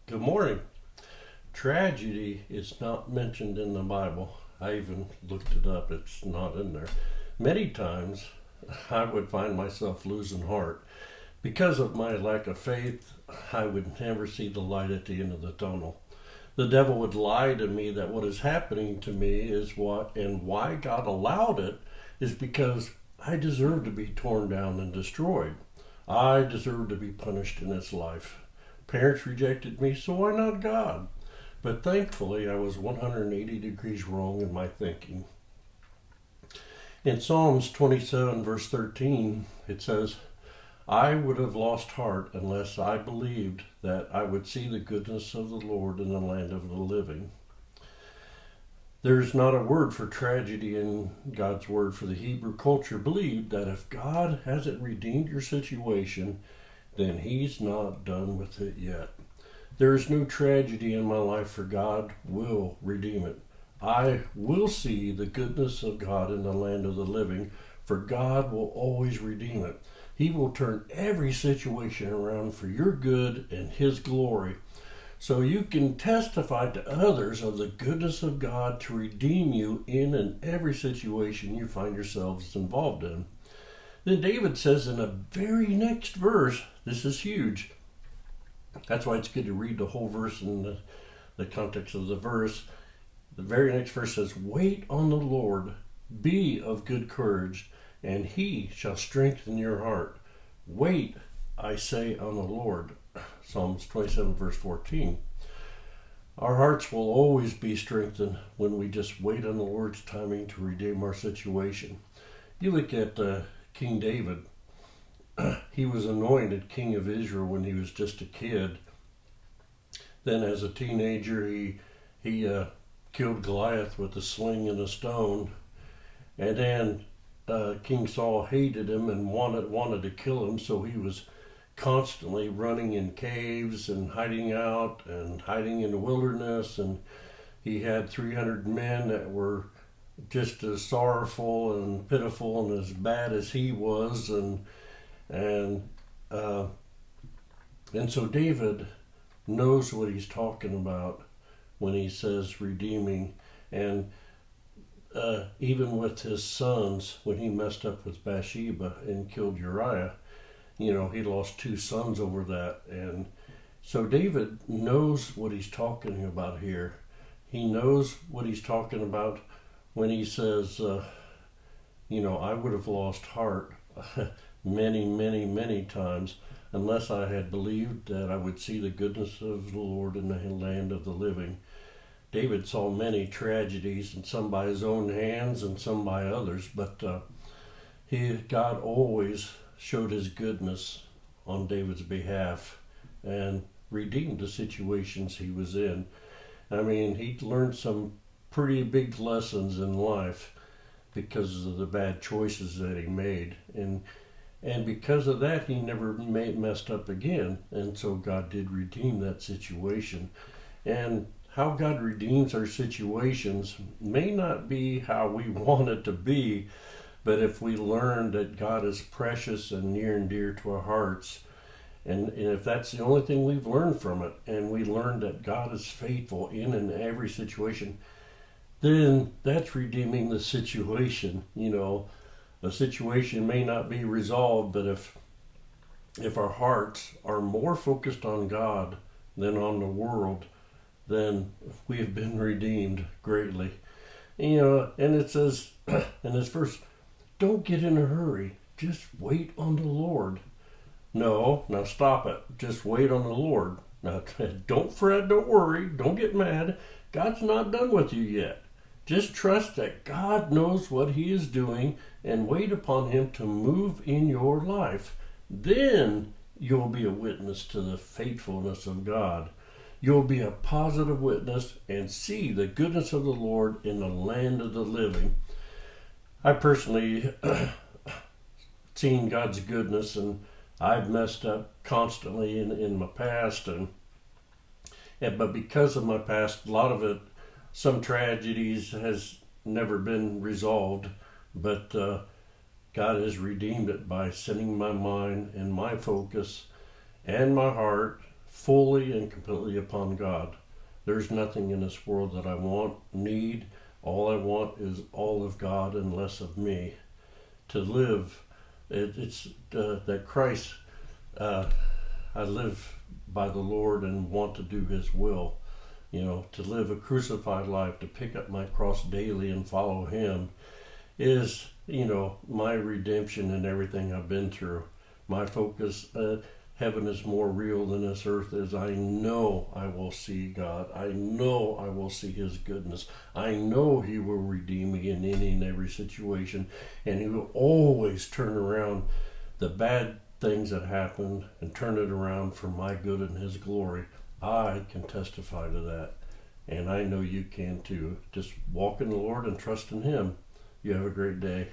Good morning. Tragedy is not mentioned in the Bible. I even looked it up, it's not in there. Many times I would find myself losing heart. Because of my lack of faith, I would never see the light at the end of the tunnel. The devil would lie to me that what is happening to me is what and why God allowed it is because I deserve to be torn down and destroyed. I deserve to be punished in this life. Parents rejected me, so why not God? But thankfully, I was 180 degrees wrong in my thinking. In Psalms 27, verse 13, it says, I would have lost heart unless I believed that I would see the goodness of the Lord in the land of the living. There's not a word for tragedy in God's word, for the Hebrew culture believed that if God hasn't redeemed your situation, then He's not done with it yet. There is no tragedy in my life, for God will redeem it. I will see the goodness of God in the land of the living, for God will always redeem it. He will turn every situation around for your good and His glory. So you can testify to others of the goodness of God to redeem you in and every situation you find yourselves involved in. Then David says in the very next verse, this is huge. That's why it's good to read the whole verse in the context of the verse. The very next verse says, wait on the Lord, be of good courage, and He shall strengthen your heart. Wait, I say, on the Lord. Psalms 27, verse 14. Our hearts will always be strengthened when we just wait on the Lord's timing to redeem our situation. You look at King David. He was anointed king of Israel when he was just a kid. Then as a teenager, he killed Goliath with a sling and a stone. And then King Saul hated him and wanted to kill him, so he was constantly running in caves and hiding out and hiding in the wilderness. And he had 300 men that were just as sorrowful and pitiful and as bad as he was, and so David knows what he's talking about when he says redeeming. And even with his sons, when he messed up with Bathsheba and killed Uriah, he lost 2 sons over that. And so David knows what he's talking about here. He knows what he's talking about when he says, I would have lost heart many, many, many times unless I had believed that I would see the goodness of the Lord in the land of the living. David saw many tragedies, and some by his own hands and some by others, but God always showed His goodness on David's behalf and redeemed the situations he was in. I mean, he learned some pretty big lessons in life because of the bad choices that he made, and because of that he never messed up again. And so God did redeem that situation. And how God redeems our situations may not be how we want it to be, but if we learn that God is precious and near and dear to our hearts, and if that's the only thing we've learned from it, and we learn that God is faithful in and every situation, then that's redeeming the situation. A situation may not be resolved, but if our hearts are more focused on God than on the world, then we have been redeemed greatly. And it says in this verse, don't get in a hurry. Just wait on the Lord. No, now stop it. Just wait on the Lord. Now, don't fret, don't worry, don't get mad. God's not done with you yet. Just trust that God knows what He is doing and wait upon Him to move in your life. Then you'll be a witness to the faithfulness of God. You'll be a positive witness and see the goodness of the Lord in the land of the living. I personally seen God's goodness, and I've messed up constantly in my past, but because of my past, a lot of it, some tragedies has never been resolved, but God has redeemed it by setting my mind and my focus and my heart fully and completely upon God. There's nothing in this world that I want, need. All I want is all of God and less of me. To live, it's that Christ, I live by the Lord and want to do His will. To live a crucified life, to pick up my cross daily and follow Him is, my redemption and everything I've been through. My focus, heaven is more real than this earth is. I know I will see God. I know I will see His goodness. I know He will redeem me in any and every situation, and He will always turn around the bad things that happen and turn it around for my good and His glory. I can testify to that, and I know you can too. Just walk in the Lord and trust in Him. You have a great day.